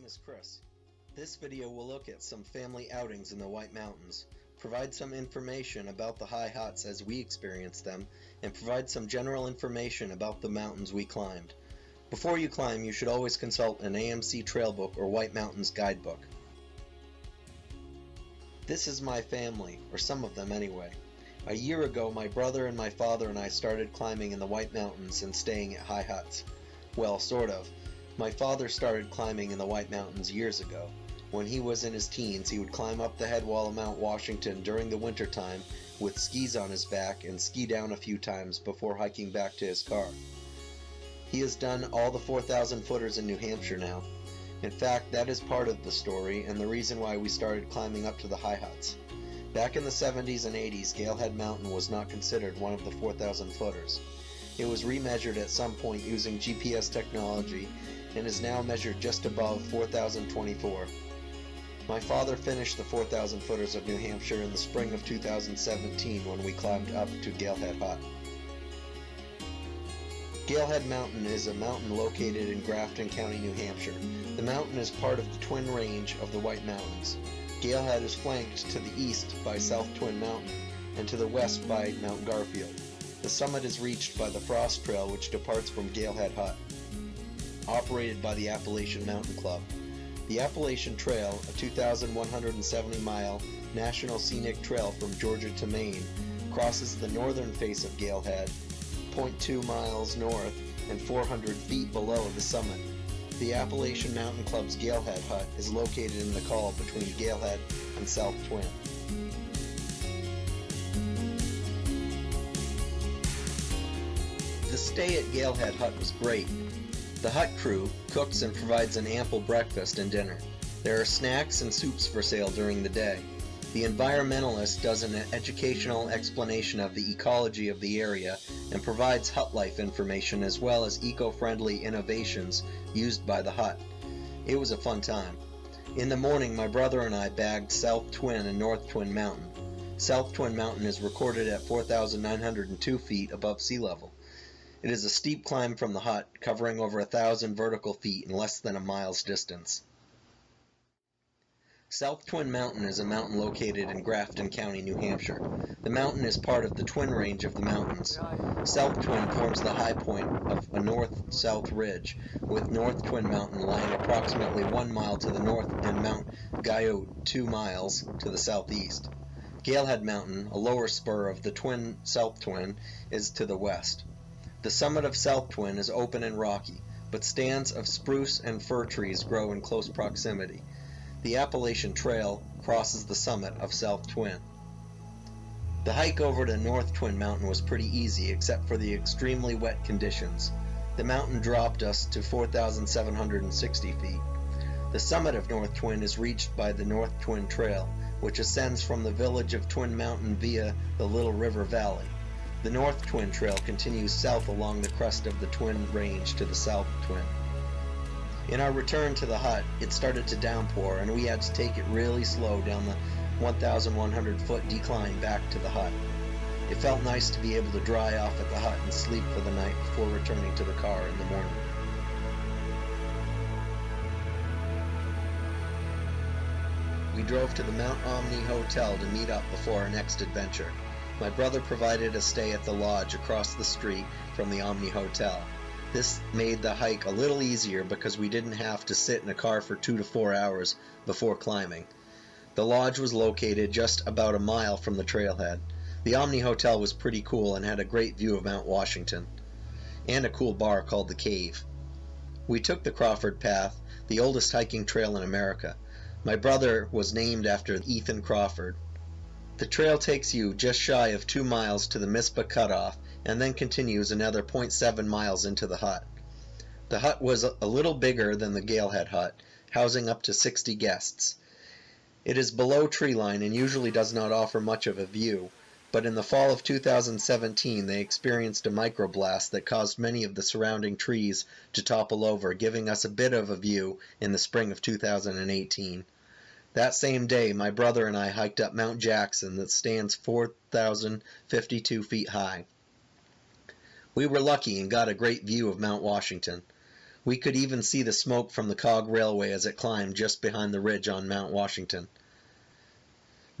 is Chris. This video will look at some family outings in the White Mountains, provide some information about the high huts as we experienced them, and provide some general information about the mountains we climbed. Before you climb, you should always consult an AMC trail book or White Mountains guidebook. This is my family, or some of them anyway. A year ago, my brother and my father and I started climbing in the White Mountains and staying at high huts. Well, sort of. My father started climbing in the White Mountains years ago. When he was in his teens, he would climb up the head wall of Mount Washington during the winter time with skis on his back and ski down a few times before hiking back to his car. He has done all the 4,000 footers in New Hampshire now. In fact, that is part of the story and the reason why we started climbing up to the high huts. Back in the 70s and 80s, Galehead Mountain was not considered one of the 4,000 footers. It was remeasured at some point using GPS technology and is now measured just above 4,024. My father finished the 4,000 footers of New Hampshire in the spring of 2017 when we climbed up to Galehead Hut. Galehead Mountain is a mountain located in Grafton County, New Hampshire. The mountain is part of the Twin Range of the White Mountains. Galehead is flanked to the east by South Twin Mountain and to the west by Mount Garfield. The summit is reached by the Frost Trail, which departs from Galehead Hut, operated by the Appalachian Mountain Club. The Appalachian Trail, a 2,170-mile national scenic trail from Georgia to Maine, crosses the northern face of Galehead, 0.2 miles north and 400 feet below the summit. The Appalachian Mountain Club's Galehead Hut is located in the col between Galehead and South Twin. The stay at Galehead Hut was great. The hut crew cooks and provides an ample breakfast and dinner. There are snacks and soups for sale during the day. The environmentalist does an educational explanation of the ecology of the area and provides hut life information as well as eco-friendly innovations used by the hut. It was a fun time. In the morning, my brother and I bagged South Twin and North Twin Mountain. South Twin Mountain is recorded at 4,902 feet above sea level. It is a steep climb from the hut, covering over 1,000 vertical feet in less than a mile's distance. South Twin Mountain is a mountain located in Grafton County, New Hampshire. The mountain is part of the Twin Range of the mountains. South Twin forms the high point of a north-south ridge, with North Twin Mountain lying approximately 1 mile to the north and Mount Guyot 2 miles to the southeast. Galehead Mountain, a lower spur of the Twin South Twin, is to the west. The summit of South Twin is open and rocky, but stands of spruce and fir trees grow in close proximity. The Appalachian Trail crosses the summit of South Twin. The hike over to North Twin Mountain was pretty easy except for the extremely wet conditions. The mountain dropped us to 4,760 feet. The summit of North Twin is reached by the North Twin Trail, which ascends from the village of Twin Mountain via the Little River Valley. The North Twin Trail continues south along the crest of the Twin Range to the South Twin. In our return to the hut, it started to downpour and we had to take it really slow down the 1,100-foot decline back to the hut. It felt nice to be able to dry off at the hut and sleep for the night before returning to the car in the morning. We drove to the Mount Omni Hotel to meet up before our next adventure. My brother provided a stay at the lodge across the street from the Omni Hotel. This made the hike a little easier because we didn't have to sit in a car for 2 to 4 hours before climbing. The lodge was located just about a mile from the trailhead. The Omni Hotel was pretty cool and had a great view of Mount Washington, and a cool bar called The Cave. We took the Crawford Path, the oldest hiking trail in America. My brother was named after Ethan Crawford. The trail takes you just shy of 2 miles to the Mizpah Cutoff and then continues another 0.7 miles into the hut. The hut was a little bigger than the Galehead Hut, housing up to 60 guests. It is below tree line and usually does not offer much of a view, but in the fall of 2017 they experienced a microblast that caused many of the surrounding trees to topple over, giving us a bit of a view in the spring of 2018. That same day, my brother and I hiked up Mount Jackson that stands 4,052 feet high. We were lucky and got a great view of Mount Washington. We could even see the smoke from the cog railway as it climbed just behind the ridge on Mount Washington.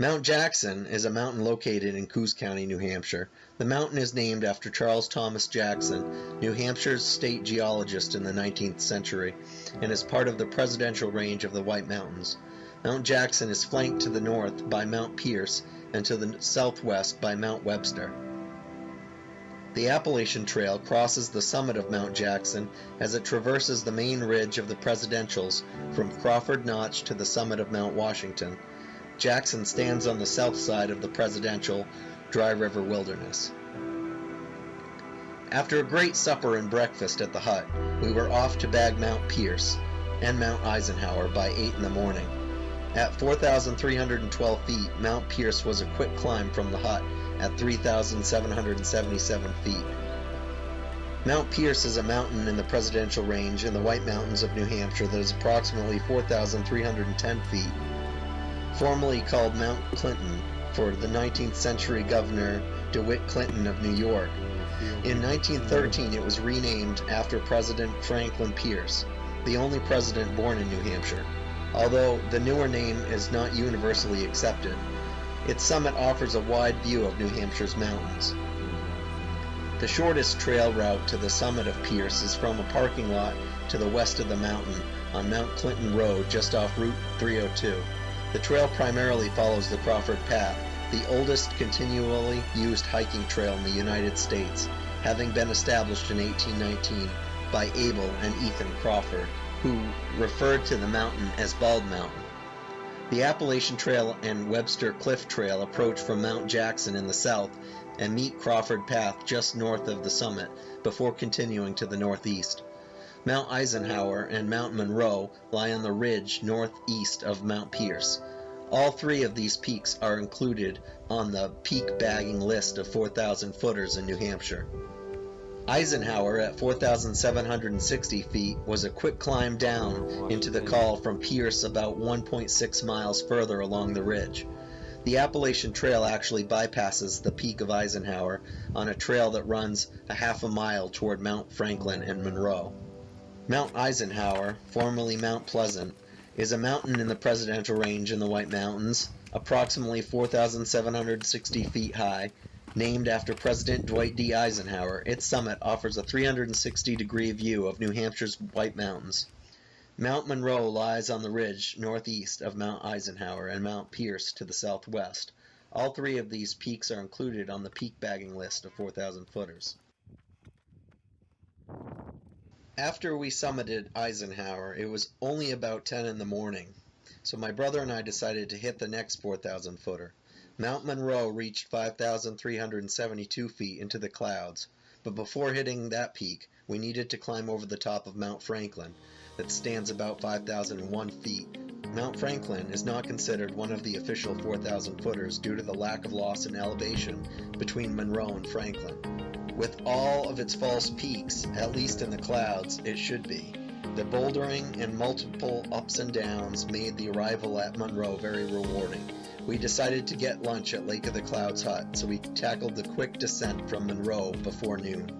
Mount Jackson is a mountain located in Coos County, New Hampshire. The mountain is named after Charles Thomas Jackson, New Hampshire's state geologist in the 19th century, and is part of the Presidential Range of the White Mountains. Mount Jackson is flanked to the north by Mount Pierce and to the southwest by Mount Webster. The Appalachian Trail crosses the summit of Mount Jackson as it traverses the main ridge of the Presidentials from Crawford Notch to the summit of Mount Washington. Jackson stands on the south side of the Presidential Dry River Wilderness. After a great supper and breakfast at the hut, we were off to bag Mount Pierce and Mount Eisenhower by 8 in the morning. At 4,312 feet, Mount Pierce was a quick climb from the hut at 3,777 feet. Mount Pierce is a mountain in the Presidential Range in the White Mountains of New Hampshire that is approximately 4,310 feet. Formerly called Mount Clinton for the 19th century Governor DeWitt Clinton of New York. In 1913 it was renamed after President Franklin Pierce, the only president born in New Hampshire, although the newer name is not universally accepted. Its summit offers a wide view of New Hampshire's mountains. The shortest trail route to the summit of Pierce is from a parking lot to the west of the mountain on Mount Clinton Road just off Route 302. The trail primarily follows the Crawford Path, the oldest continually used hiking trail in the United States, having been established in 1819 by Abel and Ethan Crawford, who referred to the mountain as Bald Mountain. The Appalachian Trail and Webster Cliff Trail approach from Mount Jackson in the south and meet Crawford Path just north of the summit before continuing to the northeast. Mount Eisenhower and Mount Monroe lie on the ridge northeast of Mount Pierce. All three of these peaks are included on the peak bagging list of 4,000 footers in New Hampshire. Eisenhower at 4,760 feet was a quick climb down into the col from Pierce about 1.6 miles further along the ridge. The Appalachian Trail actually bypasses the peak of Eisenhower on a trail that runs a half a mile toward Mount Franklin and Monroe. Mount Eisenhower, formerly Mount Pleasant, is a mountain in the Presidential Range in the White Mountains, approximately 4,760 feet high, named after President Dwight D. Eisenhower. Its summit offers a 360-degree view of New Hampshire's White Mountains. Mount Monroe lies on the ridge northeast of Mount Eisenhower and Mount Pierce to the southwest. All three of these peaks are included on the peak bagging list of 4,000 footers. After we summited Eisenhower, it was only about 10 in the morning, so my brother and I decided to hit the next 4,000 footer. Mount Monroe reached 5,372 feet into the clouds, but before hitting that peak, we needed to climb over the top of Mount Franklin, that stands about 5,001 feet. Mount Franklin is not considered one of the official 4,000 footers due to the lack of loss in elevation between Monroe and Franklin. With all of its false peaks, at least in the clouds, it should be. The bouldering and multiple ups and downs made the arrival at Monroe very rewarding. We decided to get lunch at Lake of the Clouds hut, so we tackled the quick descent from Monroe before noon.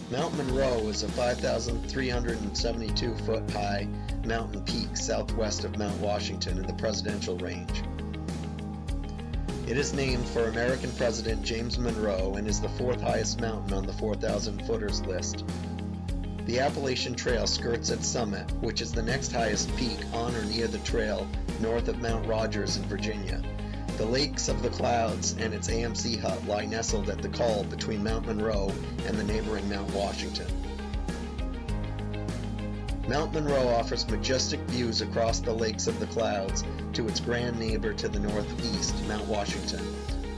Mount Monroe is a 5,372 foot high mountain peak southwest of Mount Washington in the Presidential Range. It is named for American President James Monroe and is the fourth highest mountain on the 4,000 footers list. The Appalachian Trail skirts its summit, which is the next highest peak on or near the trail north of Mount Rogers in Virginia. The Lakes of the Clouds and its AMC hut lie nestled at the col between Mount Monroe and the neighboring Mount Washington. Mount Monroe offers majestic views across the Lakes of the Clouds to its grand neighbor to the northeast, Mount Washington,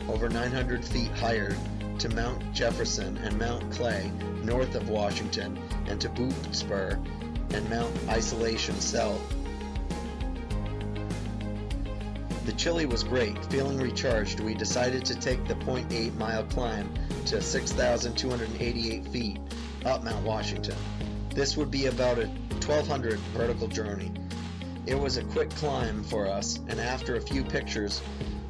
over 900 feet higher to Mount Jefferson and Mount Clay north of Washington, and to Boot Spur and Mount Isolation south. The chili was great. Feeling recharged, we decided to take the 0.8 mile climb to 6,288 feet up Mount Washington. This would be about a 1,200 vertical journey. It was a quick climb for us, and after a few pictures,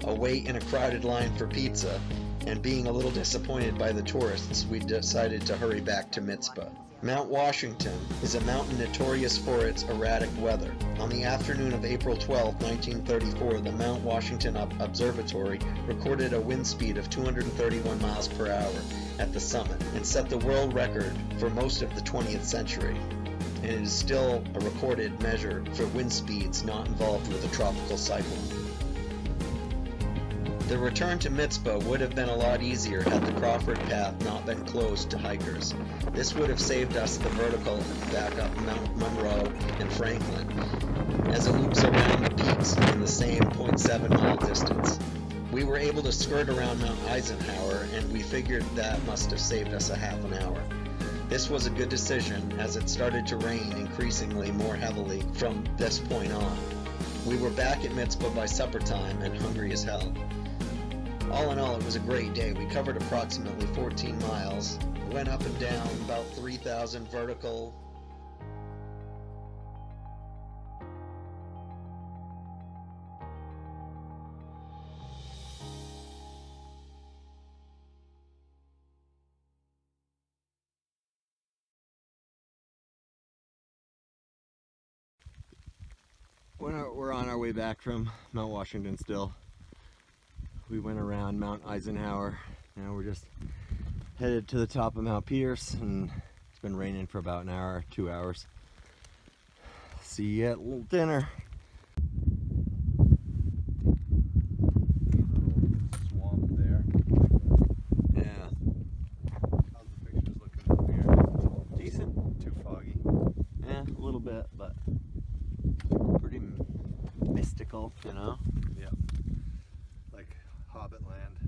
a wait in a crowded line for pizza, and being a little disappointed by the tourists, we decided to hurry back to Mizpah. Mount Washington is a mountain notorious for its erratic weather. On the afternoon of April 12, 1934, the Mount Washington Observatory recorded a wind speed of 231 miles per hour at the summit and set the world record for most of the 20th century. And it is still a recorded measure for wind speeds not involved with a tropical cyclone. The return to Mizpah would have been a lot easier had the Crawford Path not been closed to hikers. This would have saved us the vertical back up Mount Monroe and Franklin, as it loops around the peaks in the same 0.7 mile distance. We were able to skirt around Mount Eisenhower, and we figured that must have saved us a half an hour. This was a good decision, as it started to rain increasingly more heavily from this point on. We were back at Mizpah by supper time and hungry as hell. All in all, it was a great day. We covered approximately 14 miles, went up and down about 3,000 vertical. We're on our way back from Mount Washington still. We went around Mount Eisenhower. Now we're just headed to the top of Mount Pierce, and it's been raining for about an hour, 2 hours. See you at little dinner. Swamp there. Yeah. How's the pictures looking from here? Decent. Too foggy. Yeah, a little bit, but pretty mystical, you know? Yeah. Like Hobbit land.